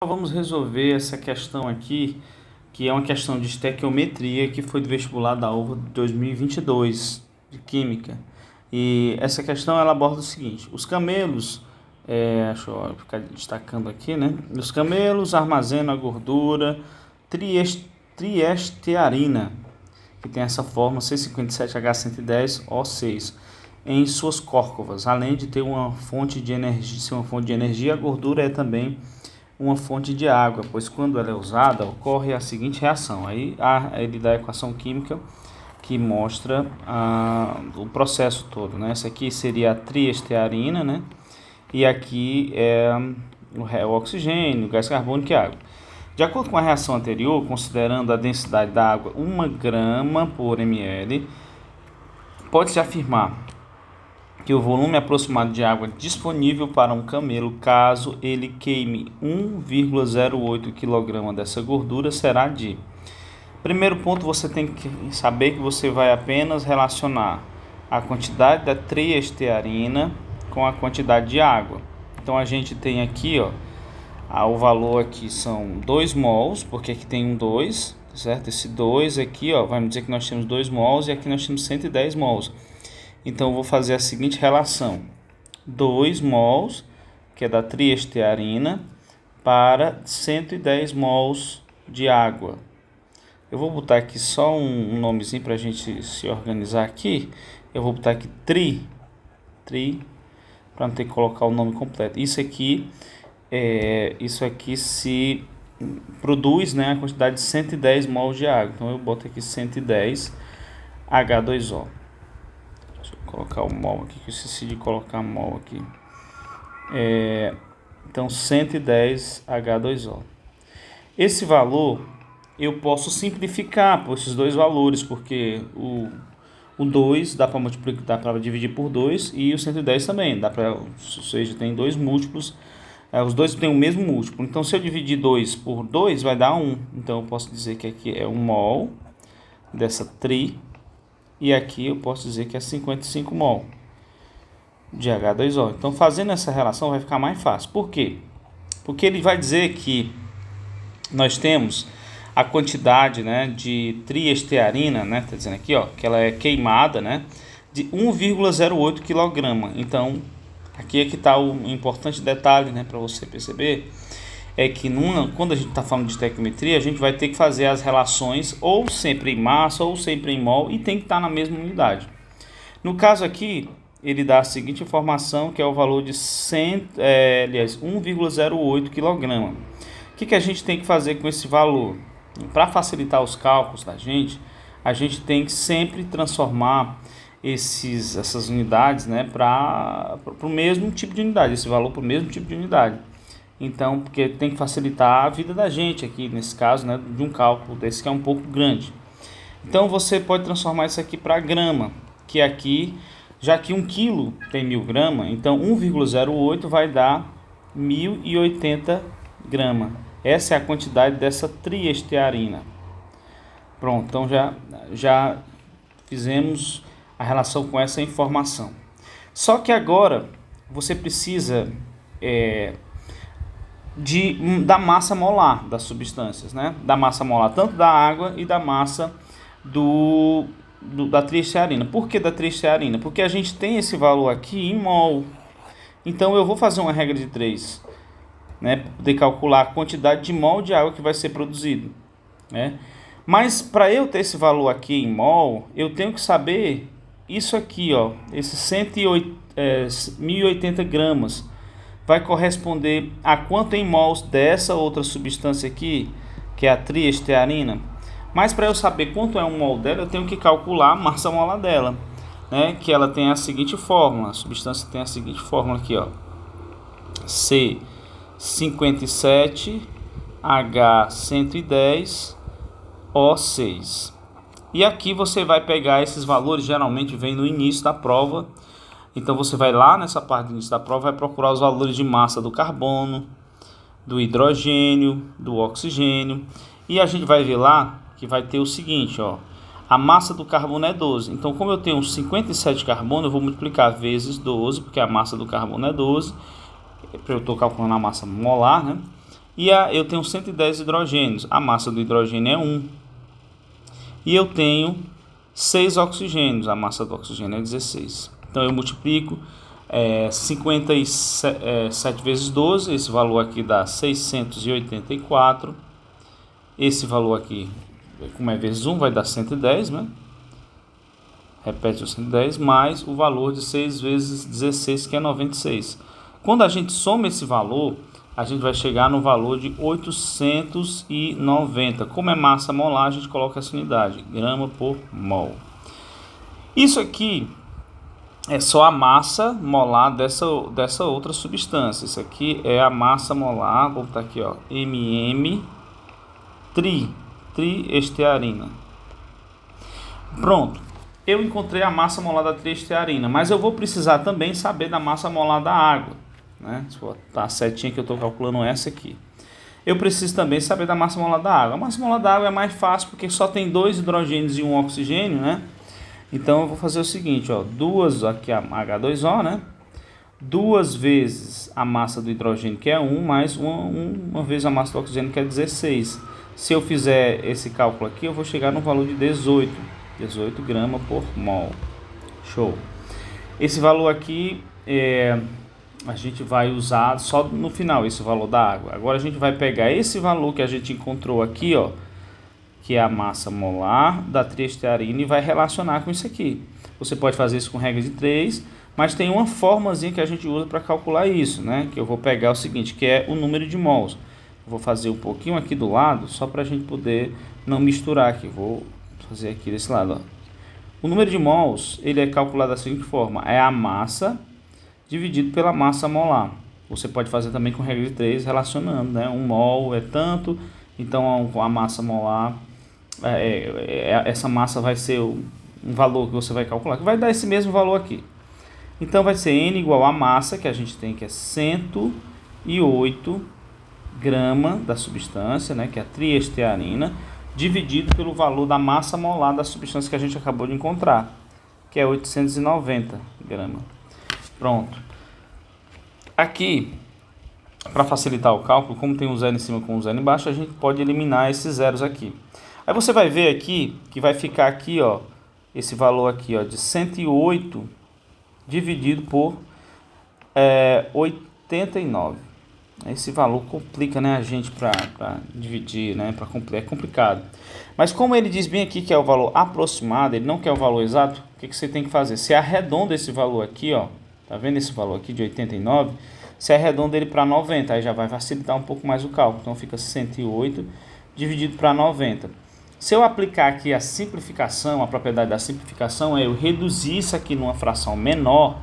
Vamos resolver essa questão aqui, que é uma questão de estequiometria que foi do vestibular da UFBA de 2022, de Química. E essa questão ela aborda o seguinte: os camelos, deixa eu ficar destacando aqui, né? Os camelos armazenam a gordura triestearina, que tem essa forma C57H110O6, em suas córcovas. Além de ter uma fonte de energia, ser uma fonte de energia, a gordura é também uma fonte de água, pois quando ela é usada, ocorre a seguinte reação. Aí ele dá a equação química que mostra o processo todo, né? Essa aqui seria a triestearina, né? E aqui é o oxigênio, o gás carbônico e a água. De acordo com a reação anterior, considerando a densidade da água 1 grama por ml, pode-se afirmar que o volume aproximado de água disponível para um camelo, caso ele queime 1,08 kg dessa gordura, será de... Primeiro ponto, você tem que saber que você vai apenas relacionar a quantidade da triestearina com a quantidade de água. Então a gente tem aqui, o valor aqui são 2 mols, porque aqui tem um 2, certo? Esse 2 aqui, vai me dizer que nós temos 2 mols e aqui nós temos 110 mols. Então, eu vou fazer a seguinte relação: 2 mols, que é da triestearina, para 110 mols de água. Eu vou botar aqui só um nomezinho para a gente se organizar aqui. Eu vou botar aqui tri, para não ter que colocar o nome completo. Isso aqui se produz, né, a quantidade de 110 mols de água. Então, eu boto aqui 110 H2O. Deixa eu colocar o mol aqui, que eu esqueci de colocar mol aqui. Então, 110 H2O. Esse valor eu posso simplificar por esses dois valores, porque o 2 dá para multiplicar, dá para dividir por 2, e o 110 também, ou seja, tem dois múltiplos, os dois têm o mesmo múltiplo. Então, se eu dividir 2 por 2, vai dar 1. Então, eu posso dizer que aqui é 1 mol dessa tri, e aqui eu posso dizer que é 55 mol de H2O. Então, fazendo essa relação vai ficar mais fácil. Por quê? Porque ele vai dizer que nós temos a quantidade, né, de triestearina, né, tá dizendo aqui, que ela é queimada, né, de 1,08 kg. Então, aqui é que está o importante detalhe, né, para você perceber, é que quando a gente está falando de estequiometria, a gente vai ter que fazer as relações ou sempre em massa ou sempre em mol, e tem que estar na mesma unidade. No caso aqui, ele dá a seguinte informação, que é o valor de 1,08 kg. O que a gente tem que fazer com esse valor? Para facilitar os cálculos da gente, a gente tem que sempre transformar essas unidades, né, para o mesmo tipo de unidade, esse valor para o mesmo tipo de unidade. Então, porque tem que facilitar a vida da gente aqui, nesse caso, né, de um cálculo desse que é um pouco grande. Então, você pode transformar isso aqui para grama, que aqui, já que 1 kg tem 1000 gramas, então 1,08 vai dar 1080 gramas. Essa é a quantidade dessa triestearina. Pronto, então já fizemos a relação com essa informação. Só que agora você precisa da massa molar das substâncias, né? Da massa molar tanto da água e da massa da triestearina. Por que da triestearina? Porque a gente tem esse valor aqui em mol. Então eu vou fazer uma regra de 3, né, para poder calcular a quantidade de mol de água que vai ser produzido, né? Mas para eu ter esse valor aqui em mol, eu tenho que saber isso aqui, esses 1080 gramas vai corresponder a quanto em mols dessa outra substância aqui, que é a triestearina. Mas para eu saber quanto é um mol dela, eu tenho que calcular a massa molar dela, né? Que ela tem a seguinte fórmula, a substância tem a seguinte fórmula aqui, C57H110O6. E aqui você vai pegar esses valores, geralmente vem no início da prova. Então você vai lá nessa parte do início da prova, vai procurar os valores de massa do carbono, do hidrogênio, do oxigênio. E a gente vai ver lá que vai ter o seguinte, a massa do carbono é 12. Então, como eu tenho 57 carbono, eu vou multiplicar vezes 12, porque a massa do carbono é 12. Eu estou calculando a massa molar, né? E eu tenho 110 hidrogênios, a massa do hidrogênio é 1. E eu tenho 6 oxigênios, a massa do oxigênio é 16. Então eu multiplico 57 vezes 12, esse valor aqui dá 684. Esse valor aqui, como é vezes 1, vai dar 110, né? Repete o 110, mais o valor de 6 vezes 16, que é 96. Quando a gente soma esse valor, a gente vai chegar no valor de 890. Como é massa molar, a gente coloca essa unidade, grama por mol. Isso aqui é só a massa molar dessa outra substância. Isso aqui é a massa molar, vou botar aqui, ó, triestearina. Pronto. Eu encontrei a massa molar da triestearina, mas eu vou precisar também saber da massa molar da água, né? Se for a setinha que eu estou calculando essa aqui. Eu preciso também saber da massa molar da água. A massa molar da água é mais fácil porque só tem 2 hidrogênios e 1 oxigênio, né? Então eu vou fazer o seguinte, ó, aqui a H2O, né? 2 vezes a massa do hidrogênio, que é 1, mais uma vez a massa do oxigênio, que é 16. Se eu fizer esse cálculo aqui, eu vou chegar no valor de 18 gramas por mol. Show. Esse valor aqui a gente vai usar só no final, esse valor da água. Agora a gente vai pegar esse valor que a gente encontrou aqui, ó, que é a massa molar da triestearina, e vai relacionar com isso aqui. Você pode fazer isso com regra de 3, mas tem uma formazinha que a gente usa para calcular isso, né? Que eu vou pegar o seguinte, que é o número de mols. Vou fazer um pouquinho aqui do lado, só para a gente poder não misturar aqui. Vou fazer aqui desse lado, ó. O número de mols, ele é calculado da seguinte forma, é a massa dividido pela massa molar. Você pode fazer também com regra de 3, relacionando, né? 1 mol é tanto, então a massa molar, essa massa vai ser um valor que você vai calcular, que vai dar esse mesmo valor aqui. Então vai ser N igual a massa, que a gente tem, que é 108 gramas da substância, né? Que é a triestearina, dividido pelo valor da massa molar da substância que a gente acabou de encontrar, que é 890 gramas. Pronto. Aqui, para facilitar o cálculo, como tem um zero em cima com um zero embaixo, a gente pode eliminar esses zeros aqui. Aí você vai ver aqui, que vai ficar aqui, ó, esse valor aqui, ó, de 108 dividido por 89. Esse valor complica, né, a gente para dividir, né, é complicado. Mas como ele diz bem aqui que é o valor aproximado, ele não quer o valor exato, o que você tem que fazer? Você arredonda esse valor aqui, ó, tá vendo esse valor aqui de 89? Você arredonda ele para 90, aí já vai facilitar um pouco mais o cálculo. Então fica 108 dividido para 90. Se eu aplicar aqui a simplificação, a propriedade da simplificação é eu reduzir isso aqui numa fração menor.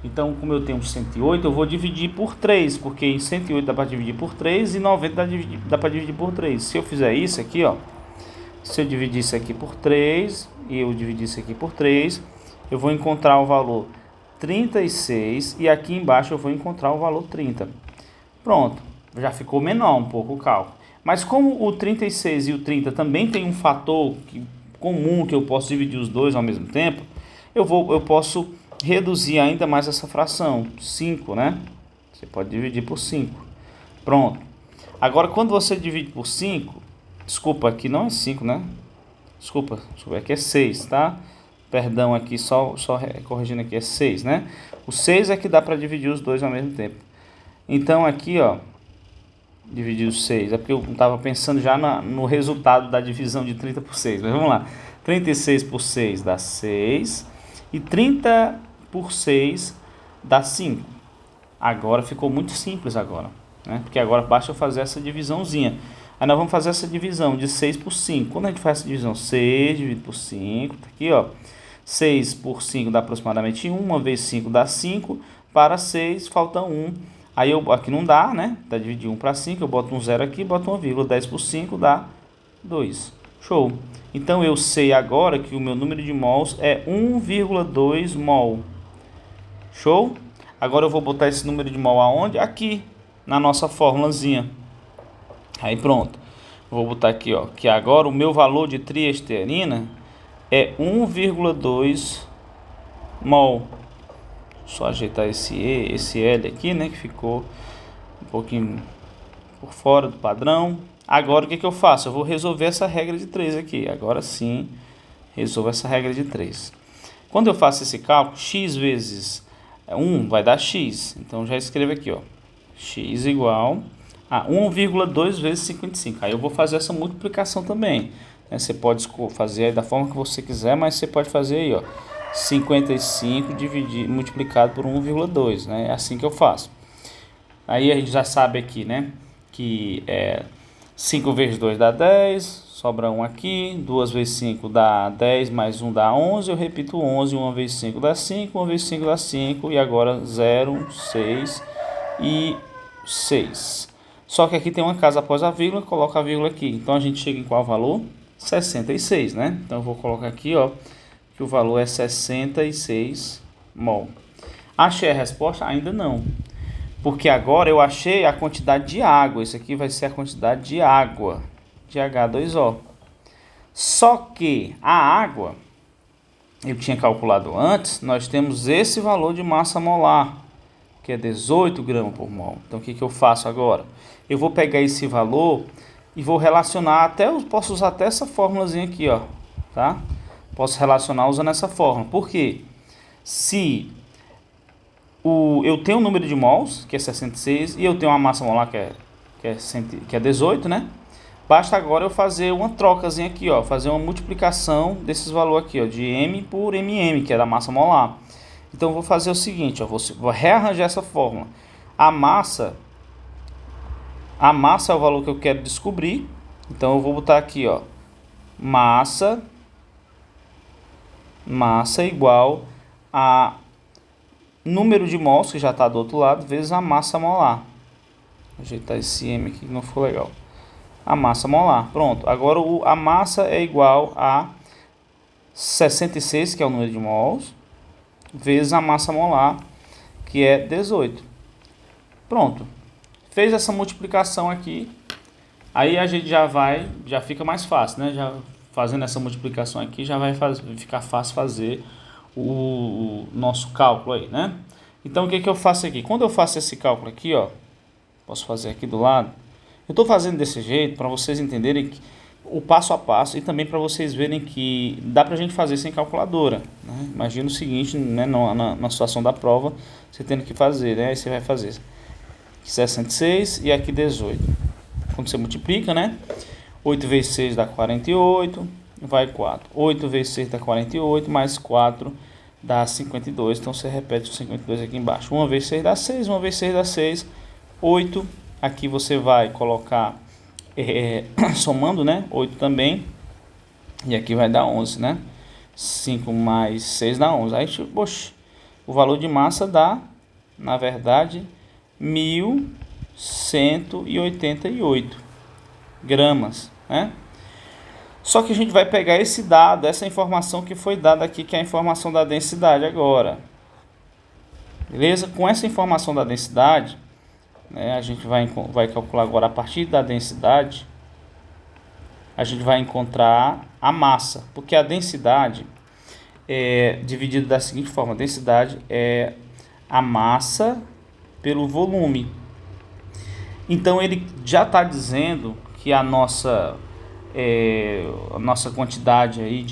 Então, como eu tenho 108, eu vou dividir por 3, porque em 108 dá para dividir por 3 e 90 dá para dividir por 3. Se eu fizer isso aqui, ó, se eu dividir isso aqui por 3 e eu dividir isso aqui por 3, eu vou encontrar o valor 36 e aqui embaixo eu vou encontrar o valor 30. Pronto, já ficou menor um pouco o cálculo. Mas como o 36 e o 30 também tem um fator comum que eu posso dividir os dois ao mesmo tempo, eu posso reduzir ainda mais essa fração, 5, né? Você pode dividir por 5. Pronto. Agora, quando você divide por 5, desculpa, aqui não é 5, né? Desculpa, aqui é 6, tá? Perdão, aqui só corrigindo aqui, é 6, né? O 6 é que dá para dividir os dois ao mesmo tempo. Então, aqui, ó, dividir os 6, é porque eu estava pensando já no resultado da divisão de 30 por 6. Mas vamos lá. 36 por 6 dá 6 e 30 por 6 dá 5. Agora ficou muito simples agora, né? Porque agora basta eu fazer essa divisãozinha. Aí nós vamos fazer essa divisão de 6 por 5. Quando a gente faz essa divisão, 6 dividido por 5, tá aqui, ó. 6 por 5 dá aproximadamente 1, 1 vezes 5 dá 5, para 6 falta 1. Aí aqui não dá, né? Dá dividir 1 para 5, eu boto um 0 aqui, boto uma vírgula, 10 por 5 dá 2. Show! Então eu sei agora que o meu número de mols é 1,2 mol. Show? Agora eu vou botar esse número de mol aonde? Aqui, na nossa formulazinha. Aí pronto. Vou botar aqui, ó, que agora o meu valor de triestearina é 1,2 mol. Só ajeitar esse L aqui, né, que ficou um pouquinho por fora do padrão. Agora o que eu faço? Eu vou resolver essa regra de 3 aqui. Agora sim, resolvo essa regra de 3. Quando eu faço esse cálculo, x vezes 1 vai dar x. Então já escrevo aqui, ó, x igual a 1,2 vezes 55. Aí eu vou fazer essa multiplicação também. Você pode fazer aí da forma que você quiser, mas você pode fazer aí, ó, 55 multiplicado por 1,2, né? É assim que eu faço. Aí a gente já sabe aqui, né, que 5 vezes 2 dá 10, sobra 1 aqui, 2 vezes 5 dá 10, mais 1 dá 11, eu repito 11, 1 vezes 5 dá 5, 1 vezes 5 dá 5, e agora 0, 6 e 6. Só que aqui tem uma casa após a vírgula, coloca a vírgula aqui. Então a gente chega em qual valor? 66, né? Então eu vou colocar aqui, ó, que o valor é 66 mol. Achei a resposta? Ainda não. Porque agora eu achei a quantidade de água. Isso aqui vai ser a quantidade de água, de H2O. Só que a água, eu tinha calculado antes, nós temos esse valor de massa molar, que é 18 gramas por mol. Então o que eu faço agora? Eu vou pegar esse valor e vou relacionar, eu posso usar até essa fórmulazinha aqui, ó, tá? Posso relacionar usando essa fórmula. Por quê? Se eu tenho um número de mols, que é 66, e eu tenho uma massa molar que é 18, né? Basta agora eu fazer uma trocazinha aqui, ó, fazer uma multiplicação desses valores aqui, ó, de M por MM, que é da massa molar. Então eu vou fazer o seguinte, ó, vou rearranjar essa fórmula. A massa é o valor que eu quero descobrir. Então eu vou botar aqui, ó, massa igual a número de mols, que já está do outro lado, vezes a massa molar. Vou ajeitar esse M aqui que não ficou legal. A massa molar, pronto. Agora a massa é igual a 66, que é o número de mols, vezes a massa molar, que é 18. Pronto. Fez essa multiplicação aqui, aí a gente já fica mais fácil, né? Já fazendo essa multiplicação aqui, já vai ficar fácil fazer o nosso cálculo aí, né? Então o que eu faço aqui? Quando eu faço esse cálculo aqui, ó, posso fazer aqui do lado. Eu estou fazendo desse jeito para vocês entenderem o passo a passo e também para vocês verem que dá para a gente fazer sem calculadora, né? Imagina o seguinte, né, na situação da prova, você tendo que fazer, né? Aí você vai fazer 66 e aqui 18. Quando você multiplica, né? 8 vezes 6 dá 48, vai 4. 8 vezes 6 dá 48, mais 4 dá 52. Então você repete o 52 aqui embaixo. 1 vezes 6 dá 6, 1 vezes 6 dá 6, 8. Aqui você vai colocar, somando, né? 8 também. E aqui vai dar 11, né? 5 mais 6 dá 11. Aí, poxa, o valor de massa dá, na verdade, 1.188 gramas, né? Só que a gente vai pegar esse dado, essa informação que foi dada aqui, que é a informação da densidade agora. Beleza? Com essa informação da densidade, né, a gente vai calcular agora a partir da densidade, a gente vai encontrar a massa, porque a densidade é dividida da seguinte forma: a densidade é a massa pelo volume. Então ele já está dizendo que a nossa quantidade aí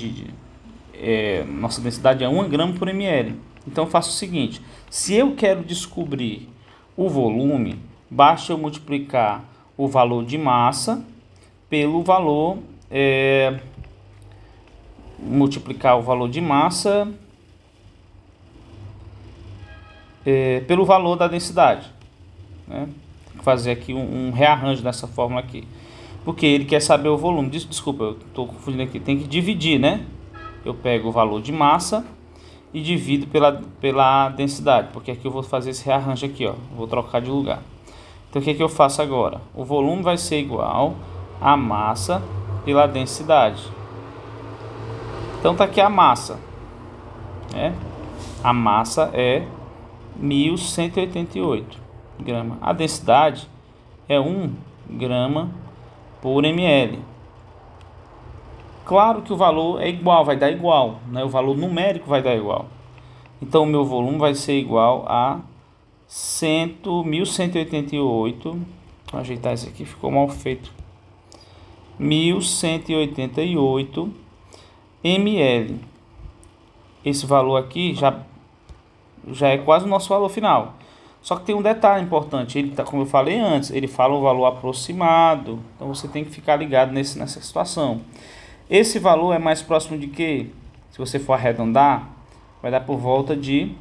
nossa densidade é 1 grama por ml. Então eu faço o seguinte: se eu quero descobrir o volume, basta eu multiplicar o valor de massa pelo valor pelo valor da densidade, né? Tem que fazer aqui um rearranjo dessa fórmula aqui, porque ele quer saber o volume. Desculpa, eu estou confundindo aqui. Tem que dividir, né? Eu pego o valor de massa e divido pela densidade, porque aqui eu vou fazer esse rearranjo aqui, ó. Vou trocar de lugar. Então o que eu faço agora? O volume vai ser igual a massa pela densidade. Então tá aqui a massa, né? A massa é 1.188 gramas. A densidade é 1 grama por ml. Claro que o valor é igual, vai dar igual, né? O valor numérico vai dar igual. Então o meu volume vai ser igual a 1.188 Vou ajeitar isso aqui, ficou mal feito. 1.188 ml. Esse valor aqui já é quase o nosso valor final. Só que tem um detalhe importante, ele tá, como eu falei antes, ele fala um valor aproximado, então você tem que ficar ligado nessa situação. Esse valor é mais próximo de quê? Se você for arredondar, vai dar por volta de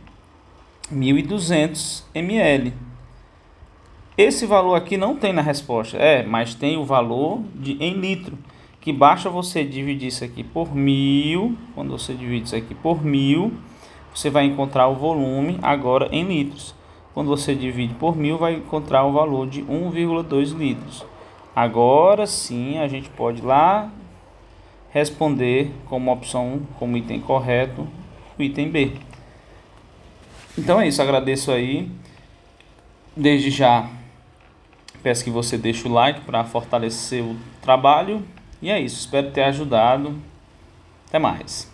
1.200 ml. Esse valor aqui não tem na resposta, mas tem o valor em litro, que basta você dividir isso aqui por 1.000, quando você divide isso aqui por 1.000, você vai encontrar o volume agora em litros. Quando você divide por 1.000, vai encontrar o valor de 1,2 litros. Agora sim, a gente pode ir lá responder como opção 1, como item correto, o item B. Então é isso, agradeço aí. Desde já, peço que você deixe o like para fortalecer o trabalho. E é isso, espero ter ajudado. Até mais.